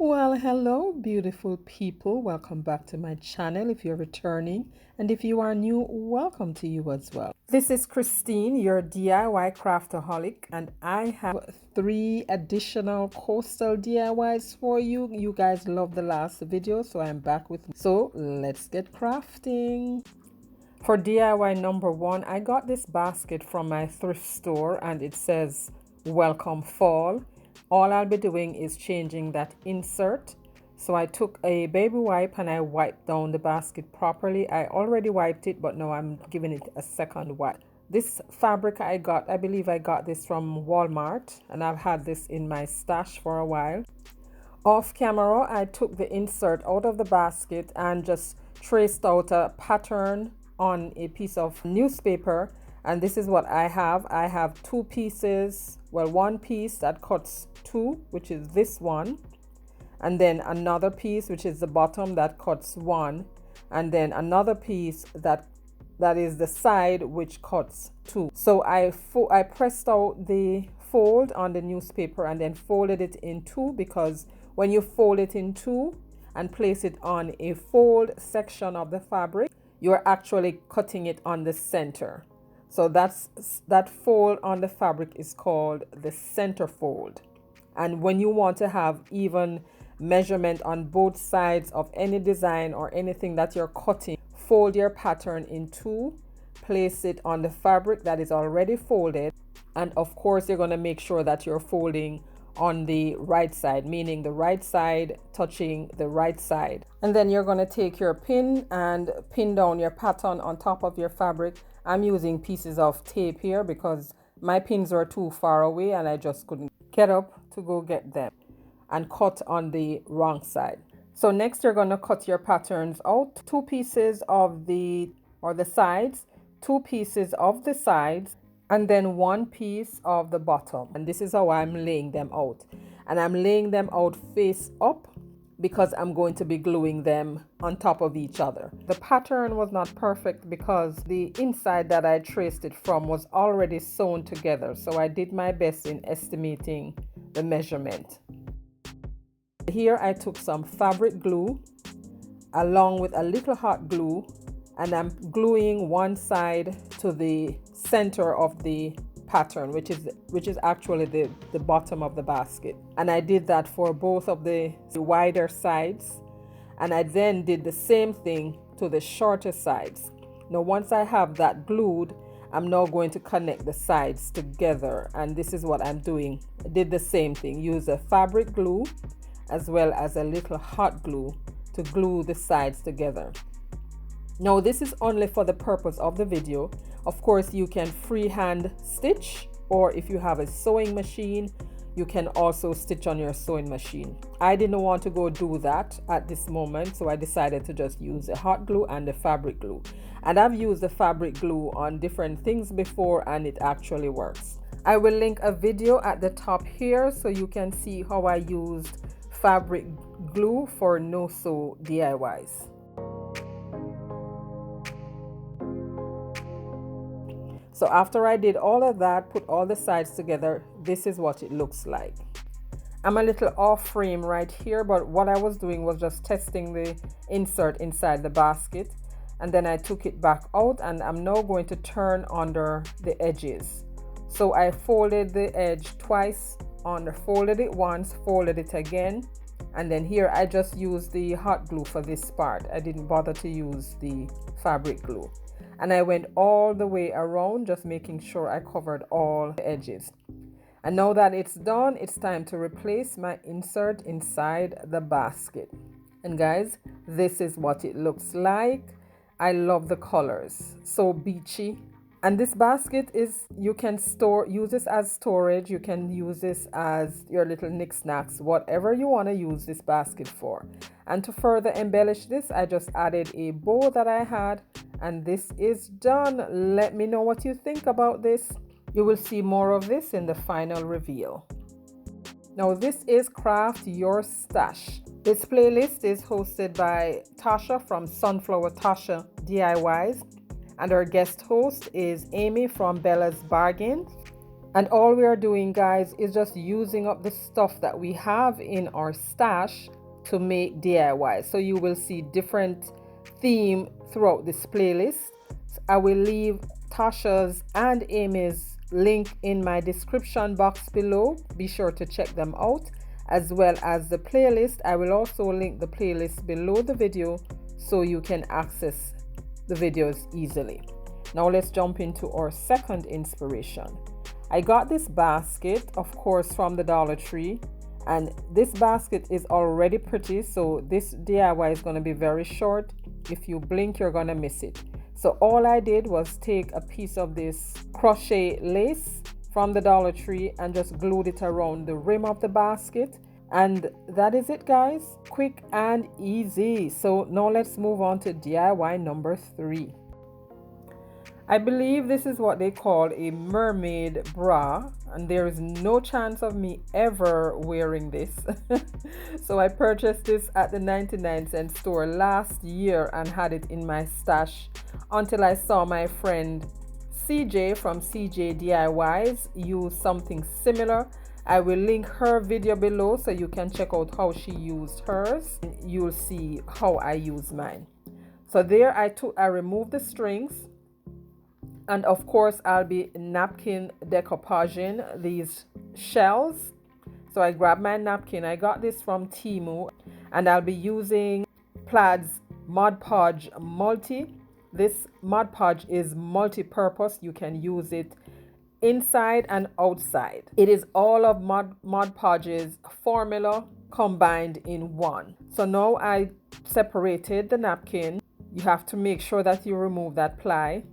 Well, hello, beautiful people. Welcome back to my channel if you're returning. And if you are new, welcome to you as well. This is Christine, your DIY craftaholic, and I have 3 additional coastal DIYs for you. You guys loved the last video, so I'm back with. So let's get crafting. For DIY number 1, I got this basket from my thrift store and it says welcome fall. All I'll be doing is changing that insert. So I took a baby wipe and I wiped down the basket properly. I already wiped it, but now I'm giving it a second wipe. This fabric I believe I got this from Walmart, and I've had this in my stash for a while. Off camera, I took the insert out of the basket and just traced out a pattern on a piece of newspaper, and this is what I have. I have 2 pieces, well, 1 piece that cuts 2, which is this one, and then another piece which is the bottom that cuts 1, and then another piece that is the side which cuts 2. So I pressed out the fold on the newspaper and then folded it in 2, because when you fold it in 2 and place it on a fold section of the fabric, you're actually cutting it on the center. So that fold on the fabric is called the center fold. And when you want to have even measurement on both sides of any design or anything that you're cutting, fold your pattern in 2, place it on the fabric that is already folded, and of course you're going to make sure that you're folding on the right side, meaning the right side touching the right side. And then you're going to take your pin and pin down your pattern on top of your fabric. I'm using pieces of tape here because my pins were too far away and I just couldn't get up to go get them, and cut on the wrong side. So next you're going to cut your patterns out. 2 pieces of the sides, 2 pieces of the sides, and then 1 piece of the bottom. And this is how I'm laying them out. And I'm laying them out face up because I'm going to be gluing them on top of each other. The pattern was not perfect because the inside that I traced it from was already sewn together. So I did my best in estimating the measurement. Here I took some fabric glue along with a little hot glue, and I'm gluing one side to the center of the pattern, which is actually the bottom of the basket. And I did that for both of the wider sides, and I then did the same thing to the shorter sides. Now once I have that glued, I'm now going to connect the sides together, and this is what I'm doing. I did the same thing, use a fabric glue as well as a little hot glue to glue the sides together. Now this is only for the purpose of the video. Of course you can freehand stitch, or if you have a sewing machine, you can also stitch on your sewing machine. I didn't want to go do that at this moment, so I decided to just use the hot glue and the fabric glue. And I've used the fabric glue on different things before and it actually works. I will link a video at the top here so you can see how I used fabric glue for no-sew DIYs. So after I did all of that, put all the sides together, this is what it looks like. I'm a little off frame right here, but what I was doing was just testing the insert inside the basket, and then I took it back out, and I'm now going to turn under the edges. So I folded the edge twice, folded it once, folded it again, and then here I just used the hot glue for this part. I didn't bother to use the fabric glue. And I went all the way around, just making sure I covered all the edges. And now that it's done, it's time to replace my insert inside the basket. And guys, this is what it looks like. I love the colors, so beachy. And this basket is, you can use this as storage, you can use this as your little knickknacks, whatever you want to use this basket for. And to further embellish this, I just added a bow that I had, and this is done. Let me know what you think about this. You will see more of this in the final reveal. Now this is Craft Your Stash. This playlist is hosted by Tasha from Sunflower Tasha DIYs, and our guest host is Amy from Bella's Bargains. And all we are doing, guys, is just using up the stuff that we have in our stash to make DIY. So you will see different theme throughout this playlist. I will leave Tasha's and Amy's link in my description box below. Be sure to check them out, as well as the playlist. I will also link the playlist below the video so you can access the videos easily. Now let's jump into our second inspiration. I got this basket, of course, from the Dollar Tree, and this basket is already pretty, so this DIY is going to be very short. If you blink, you're going to miss it. So all I did was take a piece of this crochet lace from the Dollar Tree and just glued it around the rim of the basket. And that is it, guys. Quick and easy. So now let's move on to DIY number 3. I believe this is what they call a mermaid bra, and there is no chance of me ever wearing this. So I purchased this at the 99-cent store last year and had it in my stash until I saw my friend CJ from CJ DIYs use something similar. I will link her video below so you can check out how she used hers. You'll see how I use mine. So there I removed the strings. And of course, I'll be napkin decoupaging these shells. So I grabbed my napkin. I got this from Temu, and I'll be using Plaid's Mod Podge Multi. This Mod Podge is multi-purpose. You can use it inside and outside. It is all of Mod Podge's formula combined in one. So now I separated the napkin. You have to make sure that you remove that ply.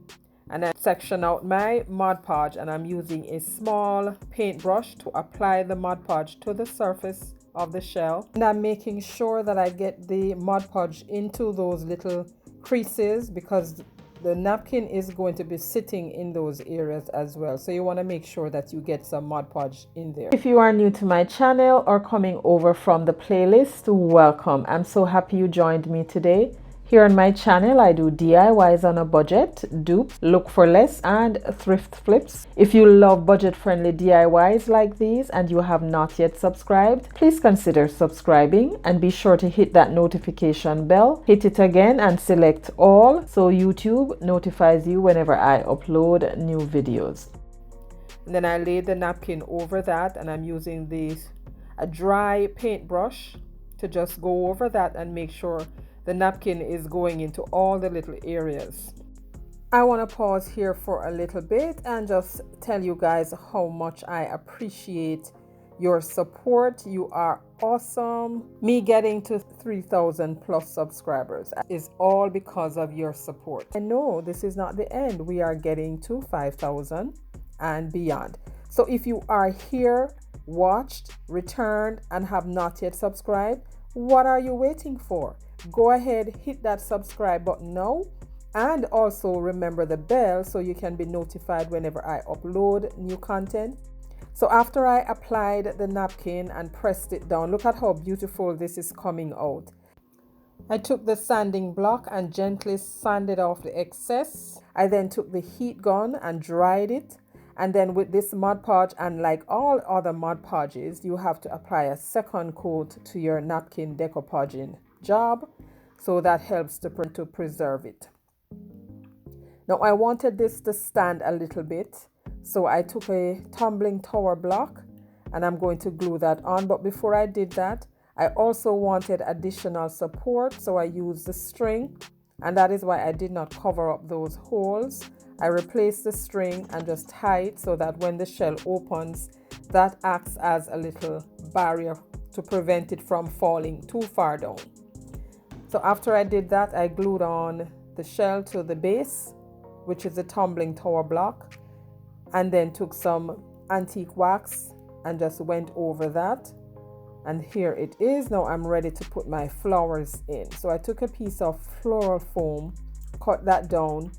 And I section out my Mod Podge, and I'm using a small paintbrush to apply the Mod Podge to the surface of the shell. And I'm making sure that I get the Mod Podge into those little creases because the napkin is going to be sitting in those areas as well. So you want to make sure that you get some Mod Podge in there. If you are new to my channel or coming over from the playlist, welcome. I'm so happy you joined me today. Here on my channel, I do DIYs on a budget, dupe, look for less, and thrift flips. If you love budget-friendly DIYs like these and you have not yet subscribed, please consider subscribing and be sure to hit that notification bell. Hit it again and select all so YouTube notifies you whenever I upload new videos. And then I laid the napkin over that, and I'm using a dry paintbrush to just go over that and make sure the napkin is going into all the little areas. I want to pause here for a little bit and just tell you guys how much I appreciate your support. You are awesome. Me getting to 3,000 plus subscribers is all because of your support. I know this is not the end. We are getting to 5,000 and beyond. So if you are here, watched, returned, and have not yet subscribed, what are you waiting for? Go ahead, hit that subscribe button now, and also remember the bell so you can be notified whenever I upload new content. So after I applied the napkin and pressed it down, look at how beautiful this is coming out. I took the sanding block and gently sanded off the excess. I then took the heat gun and dried it. And then with this Mod Podge, and like all other Mod Podges, you have to apply a second coat to your napkin decoupaging job, so that helps to preserve it. Now I wanted this to stand a little bit, so I took a tumbling tower block and I'm going to glue that on. But before I did that, I also wanted additional support, so I used the string, and that is why I did not cover up those holes. I replaced the string and just tie it so that when the shell opens, that acts as a little barrier to prevent it from falling too far down. So after I did that, I glued on the shell to the base, which is the tumbling tower block, and then took some antique wax and just went over that. And here it is. Now I'm ready to put my flowers in. So I took a piece of floral foam, cut that down,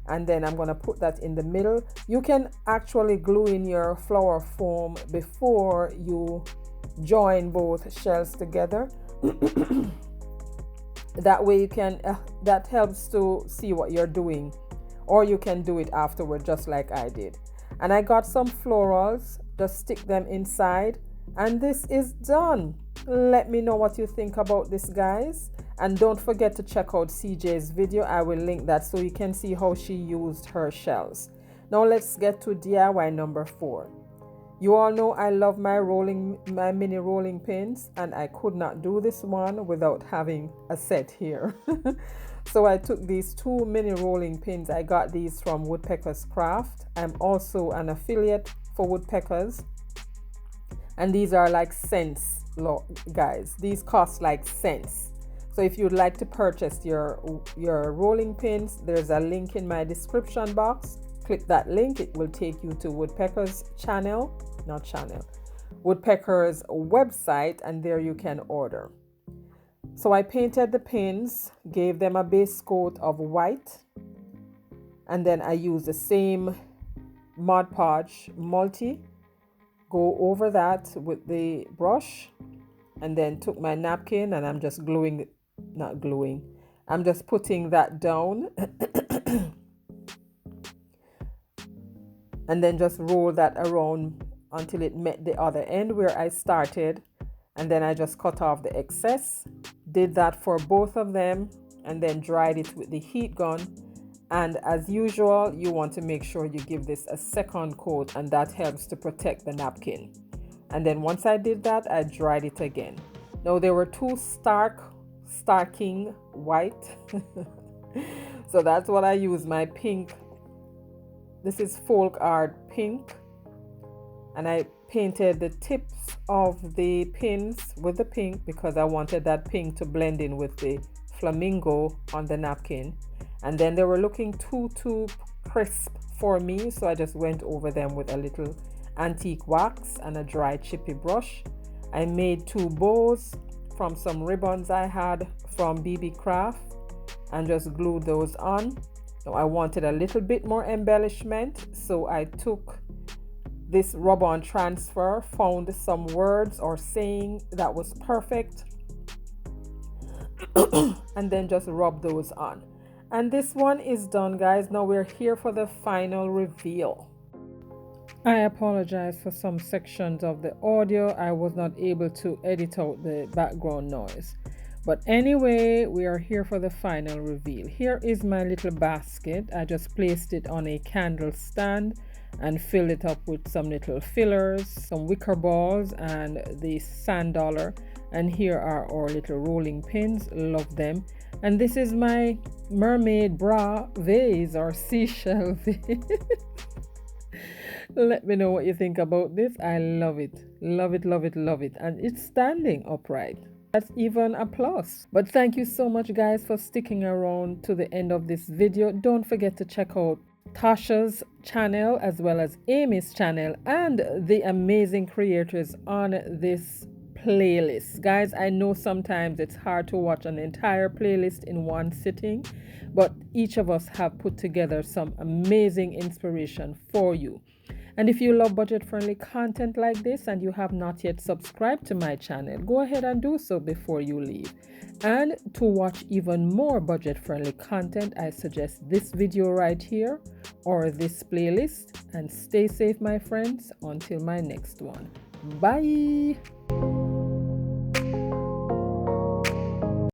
and then I'm going to put that in the middle. You can actually glue in your flower foam before you join both shells together. That way you can that helps to see what you're doing, or you can do it afterward just like I did. And I got some florals, just stick them inside, and this is done. Let me know what you think about this, guys, and don't forget to check out CJ's video. I will link that so you can see how she used her shells. Now let's get to DIY number 4. You all know I love my mini rolling pins, and I could not do this one without having a set here. So I took these 2 mini rolling pins. I got these from Woodpeckers Craft. I'm also an affiliate for Woodpeckers, and these are like cents, guys. These cost like cents. So if you'd like to purchase your rolling pins, there's a link in my description box. Click that link. It will take you to Woodpeckers Woodpeckers website, and there you can order. So I painted the pins, gave them a base coat of white, and then I used the same Mod Podge multi, go over that with the brush, and then took my napkin, and I'm just I'm just putting that down and then just roll that around until it met the other end where I started, and then I just cut off the excess. Did that for both of them, and then dried it with the heat gun. And as usual, you want to make sure you give this a second coat, and that helps to protect the napkin. And then once I did that, I dried it again. Now there were 2 starking white so that's what I use, my pink. This is folk art pink, and I painted the tips of the pins with the pink because I wanted that pink to blend in with the flamingo on the napkin. And then they were looking too crisp for me, so I just went over them with a little antique wax and a dry chippy brush. I made 2 bows from some ribbons I had from BB Craft and just glued those on. Now I wanted a little bit more embellishment, so I took this rub-on transfer, found some words or saying that was perfect, and then just rub those on. And this one is done, guys. Now we're here for the final reveal. I apologize for some sections of the audio. I was not able to edit out the background noise. But anyway, we are here for the final reveal. Here is my little basket. I just placed it on a candle stand and filled it up with some little fillers, some wicker balls, and the sand dollar. And here are our little rolling pins. Love them. And this is my mermaid bra vase or seashell vase. Let me know what you think about this. I love it. Love it, love it, love it. And it's standing upright. That's even a plus. But thank you so much, guys, for sticking around to the end of this video. Don't forget to check out Tasha's channel as well as Amy's channel and the amazing creators on this playlist. Guys, I know sometimes it's hard to watch an entire playlist in one sitting, but each of us have put together some amazing inspiration for you. And if you love budget-friendly content like this and you have not yet subscribed to my channel, go ahead and do so before you leave. And to watch even more budget-friendly content, I suggest this video right here or this playlist. And stay safe, my friends, until my next one. Bye!